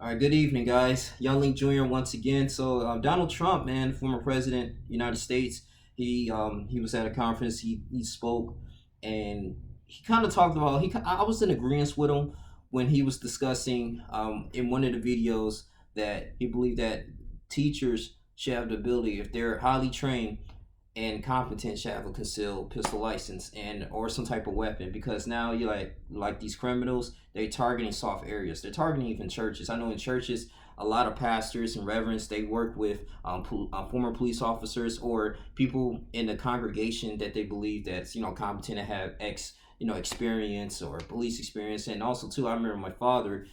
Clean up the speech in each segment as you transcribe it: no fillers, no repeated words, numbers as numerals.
All right, good evening, guys. Young Link Jr. once again. Donald Trump, man, former president, United States. He was at a conference. He spoke, and he kind of talked about. I was in agreement with him when he was discussing in one of the videos that he believed that teachers should have the ability, if they're highly trained and competent, should have a concealed pistol license and or some type of weapon, because now you like these criminals, they're targeting soft areas, they're targeting even churches. I know in churches a lot of pastors and reverends, they work with former police officers or people in the congregation that they believe that's competent to have experience or police experience. And also too, I remember my father,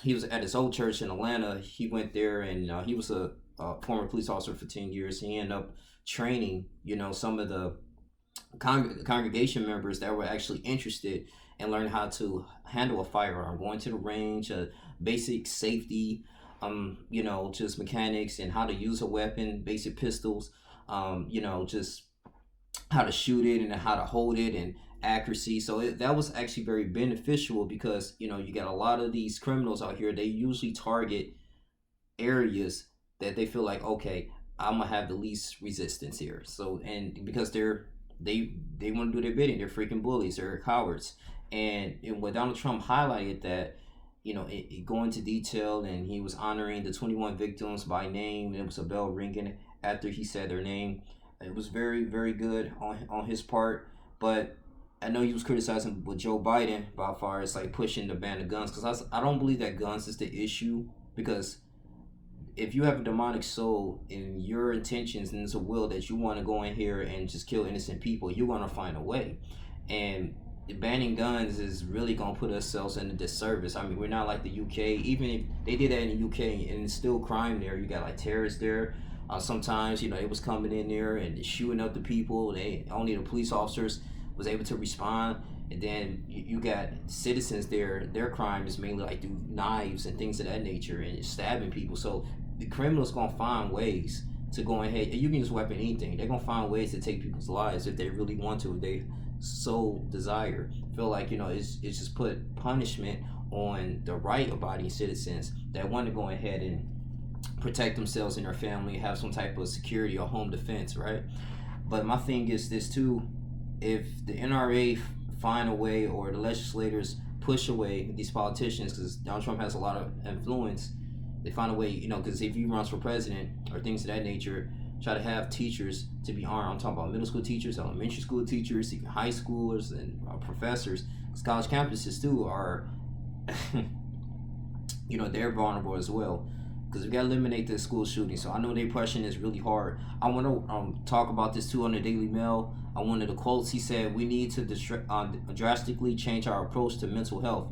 he was at his old church in Atlanta. He went there, and he was a former police officer for 10 years. He ended up training, some of the congregation members that were actually interested and learn how to handle a firearm, going to the range, basic safety, just mechanics and how to use a weapon, basic pistols, just how to shoot it and how to hold it and accuracy. That was actually very beneficial because you got a lot of these criminals out here. They usually target areas that they feel like, okay, I'm gonna have the least resistance here. So, and because they want to do their bidding, they're freaking bullies, they're cowards. And when Donald Trump highlighted that, it go into detail, and he was honoring the 21 victims by name. And it was a bell ringing after he said their name. It was very, very good on his part. But I know he was criticizing with Joe Biden about far as like pushing the ban of guns, because I don't believe that guns is the issue. Because if you have a demonic soul and your intentions and it's a will that you want to go in here and just kill innocent people, you're going to find a way. And banning guns is really going to put ourselves in a disservice. I mean, we're not like the UK. Even if they did that in the UK and it's still crime there, you got like terrorists there. Sometimes, it was coming in there and shooting up the people. They only the police officers was able to respond. And then you got citizens there. Their crime is mainly like through knives and things of that nature and stabbing people. So the criminals gonna find ways to go ahead. You can just weapon anything. They're gonna find ways to take people's lives if they really want to. If they so desire. Feel like it's just put punishment on the right-abiding citizens that want to go ahead and protect themselves and their family, have some type of security or home defense, right? But my thing is this too: if the NRA find a way, or the legislators push away these politicians, because Donald Trump has a lot of influence, they find a way, because if he runs for president or things of that nature, try to have teachers to be armed. I'm talking about middle school teachers, elementary school teachers, even high schoolers and professors. Because college campuses too are, they're vulnerable as well. Because we got to eliminate the school shooting. So I know their question is really hard. I want to talk about this too on the Daily Mail. One of the quotes, he said, "We need to drastically change our approach to mental health.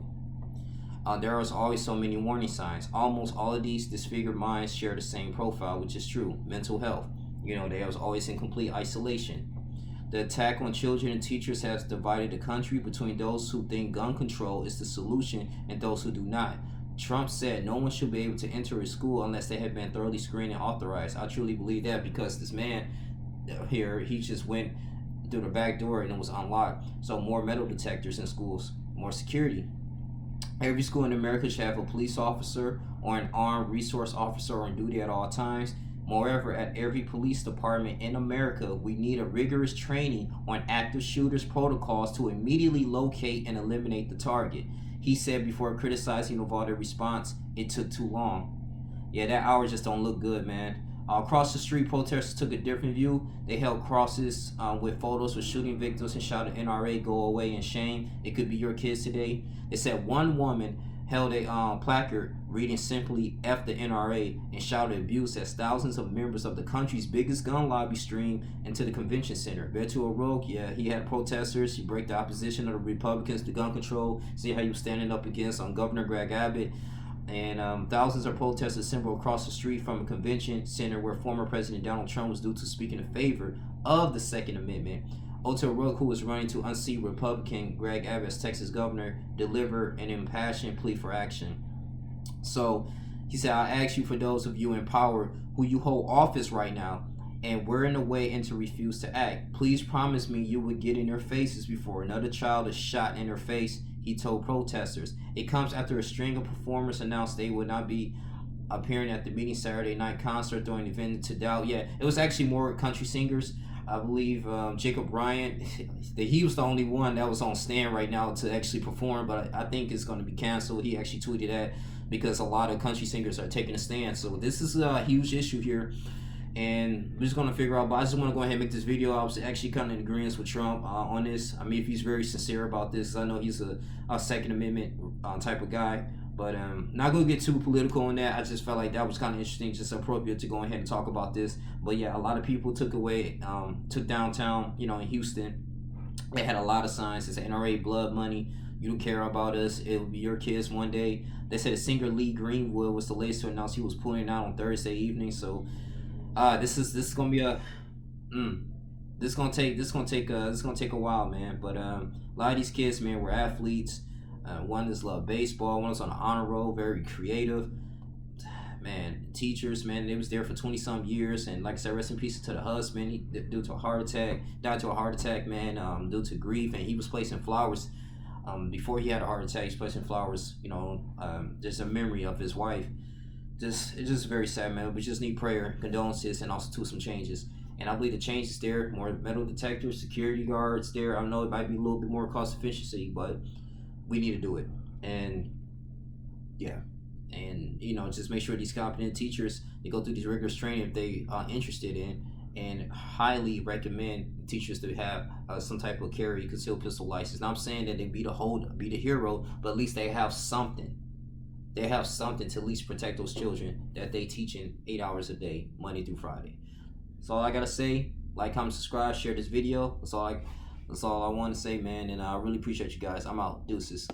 There is always so many warning signs. Almost all of these disfigured minds share the same profile, which is true. Mental health. They was always in complete isolation. The attack on children and teachers has divided the country between those who think gun control is the solution and those who do not. Trump said no one should be able to enter a school unless they have been thoroughly screened and authorized." I truly believe that, because this man here, he just went through the back door and it was unlocked. So more metal detectors in schools, more security. Every school in America should have a police officer or an armed resource officer on duty at all times. Moreover, at every police department in America, we need a rigorous training on active shooters protocols to immediately locate and eliminate the target. He said before criticizing Uvalde response, "It took too long." Yeah, that hour just don't look good, man. Across the street, protesters took a different view. They held crosses with photos with shooting victims and shouted, "NRA, go away," in shame. It could be your kids today. They said one woman held a placard reading simply "F the NRA" and shouted abuse as thousands of members of the country's biggest gun lobby streamed into the convention center. Beto O'Rourke, yeah, he had protesters. He broke the opposition of the Republicans to gun control. See how he was standing up against Governor Greg Abbott. And thousands of protesters assembled across the street from a convention center where former President Donald Trump was due to speak in favor of the Second Amendment. Beto O'Rourke, who was running to unseat Republican Greg Abbott as Texas governor, delivered an impassioned plea for action. So he said, "I ask you, for those of you in power who you hold office right now, and we're in a way and to refuse to act, please promise me you would get in their faces before another child is shot in their face. he told protesters. It comes after a string of performers announced they would not be appearing at the meeting Saturday night concert during the event to doubt. Yeah, it was actually more country singers. I believe Jacob Bryant, he was the only one that was on stand right now to actually perform, but I think it's going to be canceled. He actually tweeted that because a lot of country singers are taking a stand. So this is a huge issue here, and we're just going to figure out. But I just want to go ahead and make this video. I was actually kind of in agreement with Trump on this. I mean, if he's very sincere about this, I know he's a Second Amendment type of guy. But not gonna get too political on that. I just felt like that was kind of interesting, just appropriate to go ahead and talk about this. But yeah, a lot of people took downtown, in Houston. They had a lot of signs that said NRA blood money. You don't care about us. It will be your kids one day. They said singer Lee Greenwood was the latest to announce he was pulling out on Thursday evening. So this is gonna be this gonna take a while, man. But a lot of these kids, man, were athletes. One just loved baseball. One was on the honor roll, very creative. Man, teachers, man, they was there for 20 some years. And like I said, rest in peace to the husband. He due to a heart attack, died to a heart attack, man, due to grief. And he was placing flowers. Before he had a heart attack, he's placing flowers. Just a memory of his wife. It's just very sad, man. We just need prayer, condolences, and also some changes. And I believe the change is there. More metal detectors, security guards there. I know it might be a little bit more cost efficiency, but we need to do it. And yeah, and just make sure these competent teachers, they go through these rigorous training if they are interested in, and highly recommend teachers to have some type of carry concealed pistol license. Now I'm saying that they be the hero, but at least they have something. They have something to at least protect those children that they teaching 8 hours a day, Monday through Friday. That's all I gotta say. Like, comment, subscribe, share this video. That's all I want to say, man. And I really appreciate you guys. I'm out. Deuces.